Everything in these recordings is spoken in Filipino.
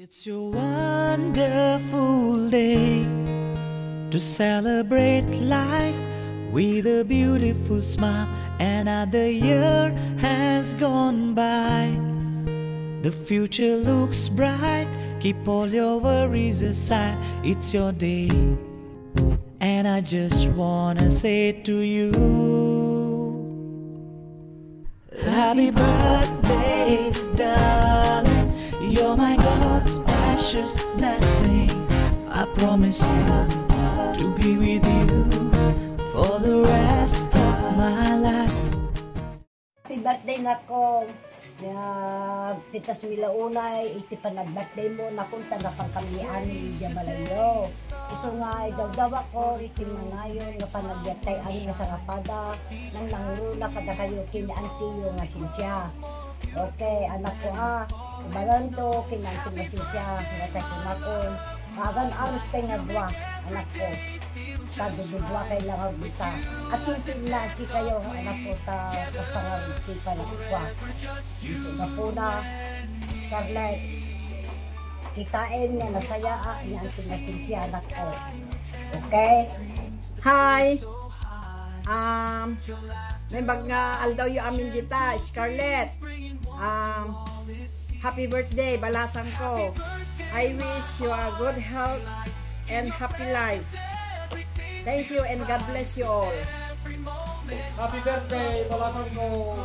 It's a wonderful day to celebrate life with a beautiful smile. Another year has gone by. The future looks bright. Keep all your worries aside. It's your day, and I just wanna say to you, happy birthday, darling. You're my God's precious blessing. I promise you to be with you for the rest of my life. Happy birthday na ko. Titas nila unay, iti pa nag-birthday mo, nakunta na pang kamian ni Jabalayo. Iso nga, idawdawa ko, iti manayon, nga panag-birthday ang nga sarapada, nang nanguluna kada kayo, kina-antiyo nga sinsya. Okay, anak ko bagan to, kina-antiyo nga sinsya, nga tayo kumakon. Agan aros tayo nga dwa, anak ko. Kadududwa kailangan kita. At yung pinasi kayo, anak ko, basta nga kita na kwa. Gusto na po na, Scarlett, kitain nga nasaya, niya ang tinasin siya, anak ko. Okay? Hi! May bag nga aldaw yung amin dita, Scarlett. Happy birthday, balasan ko. I wish you a good health and happy life. Thank you and God bless you all. Happy birthday, balasan ko.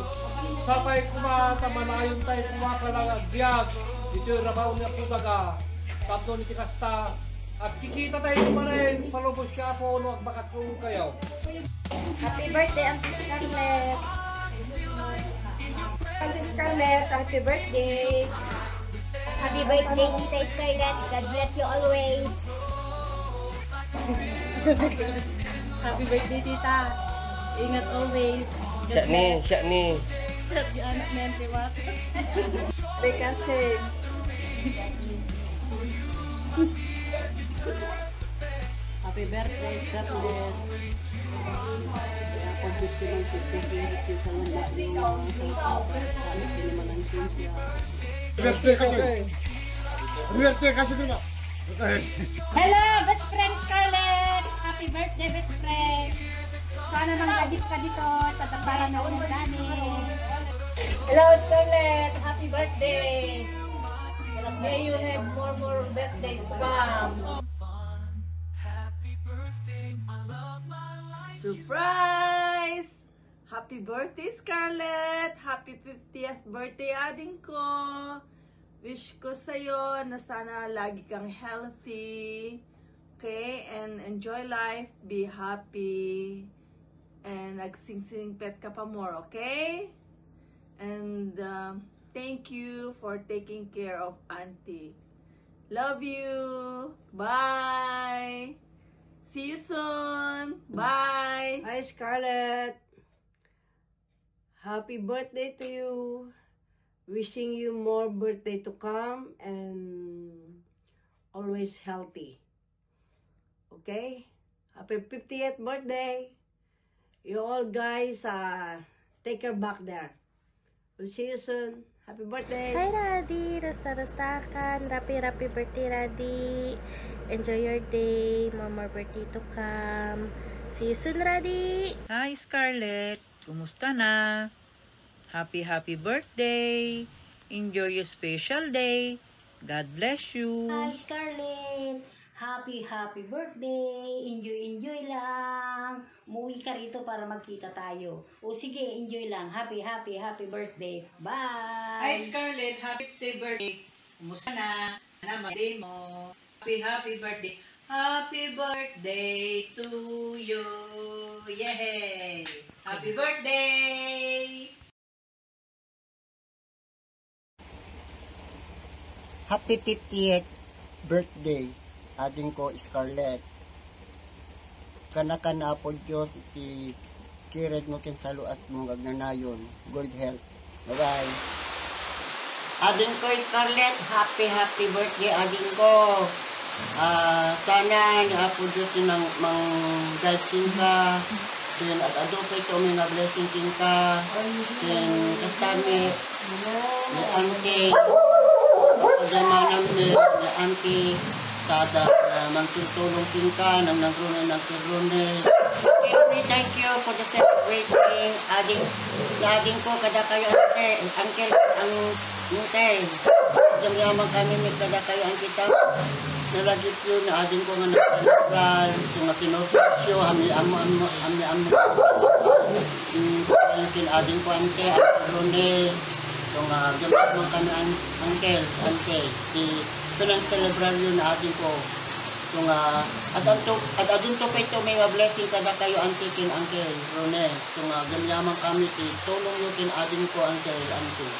Sakay kumata manayon tayo kumaka lang agbiag. Ito rabaw niya po baga. Tapno ni Tikasta. At kikita tayo kumarin. Palubos siya po no agbakat po kayo. Happy birthday, Auntie Scarlett. Auntie Scarlett, happy birthday. Happy birthday, Tita Scarlett. God bless you always. Happy birthday, Tita. Ingat always. Siya ni. Siya yung anak na yung tiwas. Kasi Happy birthday, Scarlett. Ako gusto lang pipigilip yung sa wala yung salit din naman ang sinsya. Birthday kasi dito. Hello, best friend Scarlett. Happy birthday, best friend. Sana manglagip ka dito. Tataparan na ulit namin. Hello, Scarlett. Happy birthday. May you have more birthdays to come. surprise! Happy birthday, Scarlett! Happy 50th birthday, ading ko! Wish ko sa'yo na sana lagi kang healthy, okay? And enjoy life, be happy, and nagsing-sing pet ka pa more, okay? And thank you for taking care of Auntie. Love you! Bye! See you soon! Bye! Hi, Scarlett. Happy birthday to you. Wishing you more birthday to come and always healthy. Okay? Happy 50th birthday. You all guys, take care back there. We'll see you soon. Happy birthday. Hi, Raddy. Rasta-rastakan. Happy birthday, Raddy. Enjoy your day. More birthday to come. See you soon, Raddy. Hi, Scarlett. Kumusta na? Happy birthday. Enjoy your special day. God bless you. Hi, Scarlett. Happy birthday. Enjoy lang. Umuwi ka rito para magkita tayo. O sige, enjoy lang. Happy birthday. Bye. Hi, Scarlett. Happy birthday. Kumusta na? Naman mo. Happy birthday. Happy birthday to you. Yay! Happy birthday! Happy 50th birthday, ading ko Scarlett. Kana po Diyos, iti kired mo kinsalo at mong agnanayon. Good health. Bye-bye. Ading ko, Scarlett, happy birthday, ading ko. Sana na po Diyos yung mang-guiding ka. Then, at adopo ito may blessing ka. Then, kastami, ni Auntie. pagyaman namin, ni Auntie, tada magtutulong tingka, nang nagrunan ng kirune. Thank you for the celebrating. Ading ko, kada kayo, Uncle, ang mute. Yaman kami, kada kayo, ang kita. Nalagip yun, na ading ko nga nagsalibral. So nga sinofisyo, hami-amo. Yung ading ko, Ante, ang kirune. So nga, gamit kami, Uncle. Pinang-celebrar yun na ating ko. So nga, at adun to pa ito may blessing kada kayo Auntie kin Uncle Rone. So nga, gamyaman kami tulong yun kin ating ko Uncle Auntie.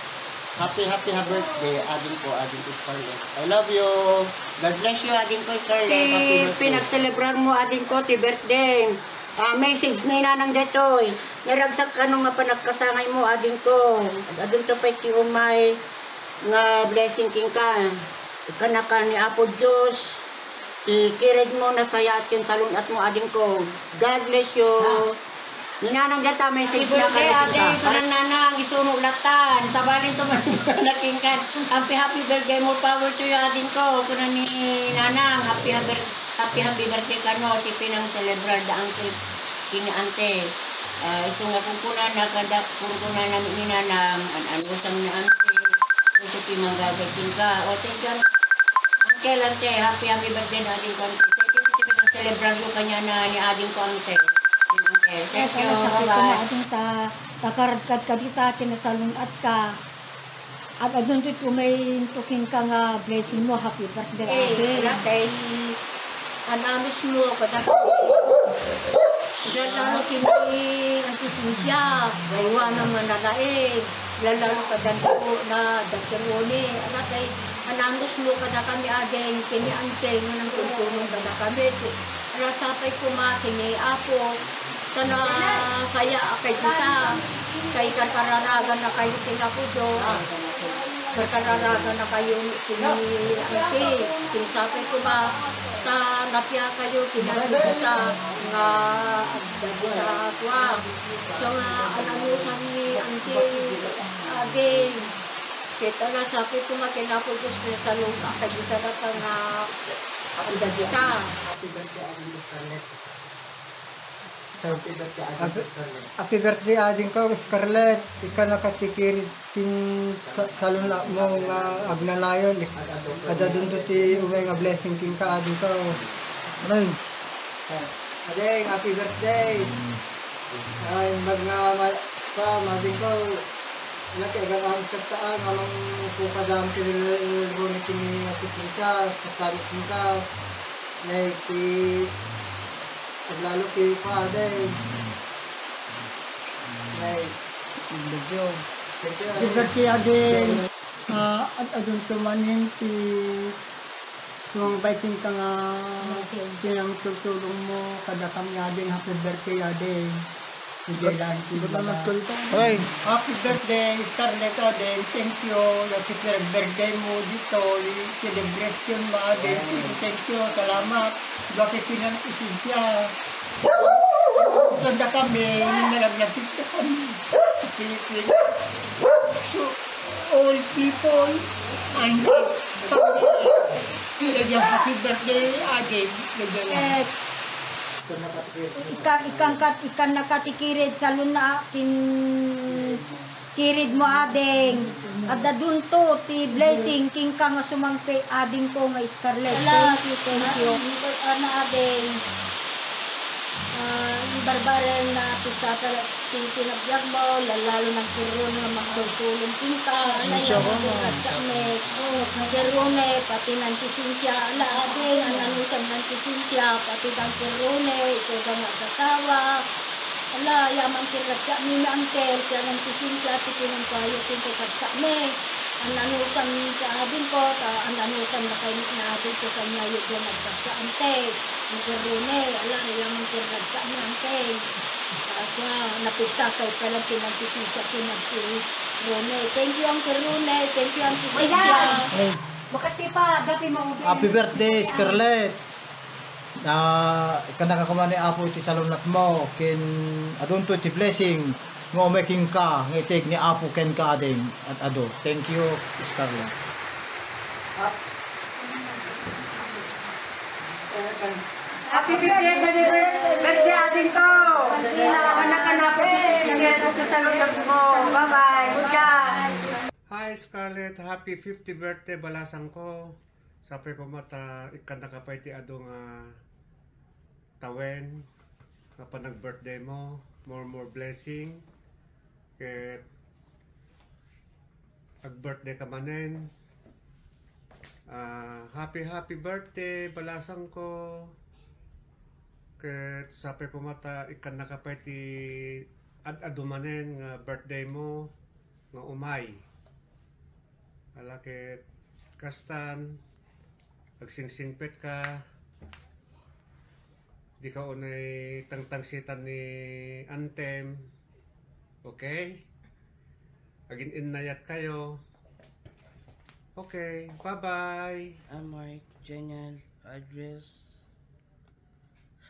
Happy birthday ating ko Scarlett. I love you. God bless you ating ko Scarlett. Happy birthday. Pinag-celebrar mo ating ko ti birthday. Message na inanang detoy. Naragsak ka nung nga panagkasangay mo ating ko. Adun to pa ito may nga blessing king ka. Ikanaka ni Apo Diyos. Ikirid mo na sa yatin sa lunat mo ading ko. God bless you. Ninanang data message na kayo. Ate, sunang nanang, isunog latan. Sabalin to man nakingkan. Happy birthday, more power to you ading ko. Kunan ni nanang, happy birthday ka no. Tipinang celebrar da Uncle kini Ante. Isunga kukunan na kada kukunan namin ni nanang. Anusang ni Ante. Kasi manggagatin ka. O, thank you. Uncle, Ante, happy birthday na ading ko. Celebrate ko kanya na ni ading ko, Ante. Thank you. Bye-bye. Ading takaragkad ka dita, kinasalun at ka. At adun dito may tuking ka nga blessing mo. Happy birthday, Ate. Kay anamis mo, kada lalo kini ang sisya, gaywa ng manalaig, lalo kadando na dagkerone, anak ay anamis mo kada kami adeng, kini Ante, ng tulong kada kami, rasapay kumakin ni Apo, sana saya kay kita, kay kararagan na kayo tinapudo, kararagan na kayo kini Ante, kinisapay ko ba, sa napya kayo kinagita nga agdadita kwa. So nga anamusan ni Auntie again. Kita na sabi ko makinapo ko sa lupa kagita na ka nga agdadita. Happy birthday ading ko Scarlett. Ika nakatikirit salon mo nga agnalayon. Ada dun to ti umay nga blessing king ka ading ko. Ay. Ading happy birthday. Ay mading ko. Nakagang amas kataan alang pupadam kinilgo ni kini atisisa katabis mo ka. Nay ti lalo kay Father. Nay, medyo. Birthday adin. At adun tumanin ti yung baiting ka nga pinang tutulong mo kada kami adin happy birthday adin. Hindi lang okay. Happy birthday Scarlett adin. Thank you. Happy birthday mo dito. Celebration mo adin. Thank you. Salamat. Bakit pinag-isip siya? Tanda kami, nalagnatid ka kami. Philippines. So, all people, and family. Happy birthday, Adin. Ikan nakatikirid sa luna, kirid mo ading. At dadun to, ti blessing, king ka nga sumangpe, ading ko nga Scarlett. Thank you. Ano ading, barbaran na pisata, pinagbiag mo, lalo ng kiron nga magtulong king ka. Kirone, pati ng kisinsya, ala ading, ananusan ng kisinsya, pati ng kirone, so nga kasawa. Ala, yaman kiragsa ni na Uncle, kaya ng kisinsya, tikinong kayo, tintukagsa ni. Ang anusan ka adin ko, ang anusan na kayo na atin ko kanya yung nagkagsa Ante. Ang kirune, ala, yaman kiragsa ni Ante. Kaya napigsa kayo ka lang kinang kisinsya, kinagkirune. Thank you ang kirune, thank you ang kisinsya. Makati pa, dati mo. Happy birthday, Scarlett. Ika nakakuha ni Apo iti salunat mo. Kin adun to iti blessing. Ngo making ka. Ngitig ni Apo ken ka ading. At ado. Thank you, Scarlett. Happy 50th birthday atin ko! Anak-anak ko, sa loob ko. Bye-bye! Good job! Hi Scarlett, happy 50th birthday balasan ko. Sabi ko mata ikan nakapay ti adong tawen kapag nag-birthday mo, more blessing. Ket ag-birthday ka manen. Happy birthday balasan ko. Ket sabi ko mata ikan nakapay ti adumanen nga birthday mo nga umay. Alakit kastan agsingsingpet ka di ka unay tangtangsitan ni Antem, okay? Agin innayat kayo, okay? Bye bye. I'm Mark Janel address.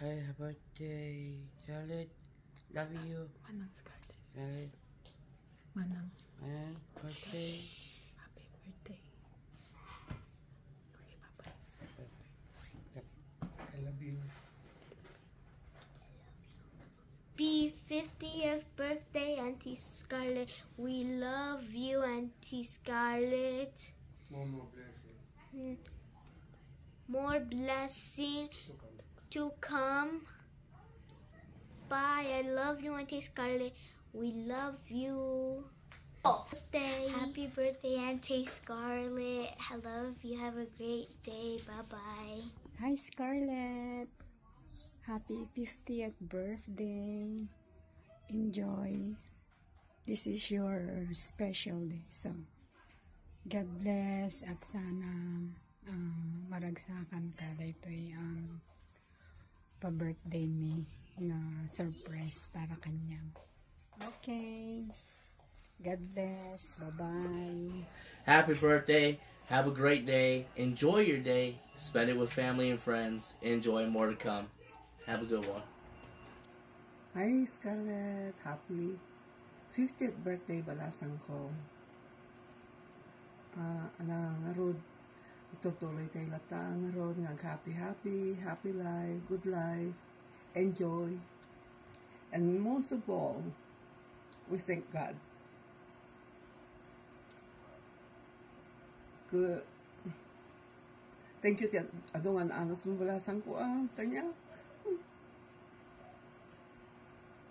Hi, happy birthday, Scarlett. Love you. Manang Scarlett. Scarlett. Manang. And birthday. Happy birthday. Okay, bye-bye. I love you. Happy 50th birthday, Auntie Scarlett. We love you, Auntie Scarlett. More blessing. More blessing to come. Bye. I love you, Auntie Scarlett. We love you. Happy birthday, Auntie Scarlett. I love you. Have a great day. Bye-bye. Hi, Scarlett. Happy 50th birthday. Enjoy. This is your special day. So, God bless at sana maragsakan ka daytoy pa-birthday ni nga surprise para kanya. Okay. God bless. Bye-bye. Happy birthday. Have a great day. Enjoy your day. Spend it with family and friends. Enjoy more to come. Have a good one. Hi, Scarlett. Happy 50th birthday balasan ko. Nga road, itutuloy tayo lata. Nga road, nga happy life, good life, enjoy. And most of all, we thank God. Good. Thank you, adungan anos mo balasan ko, tanya.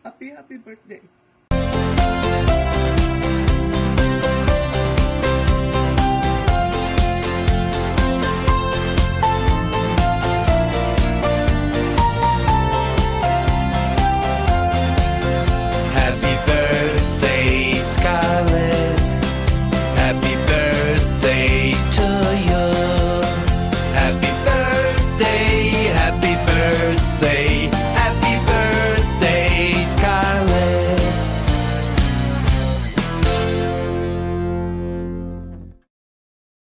Happy birthday.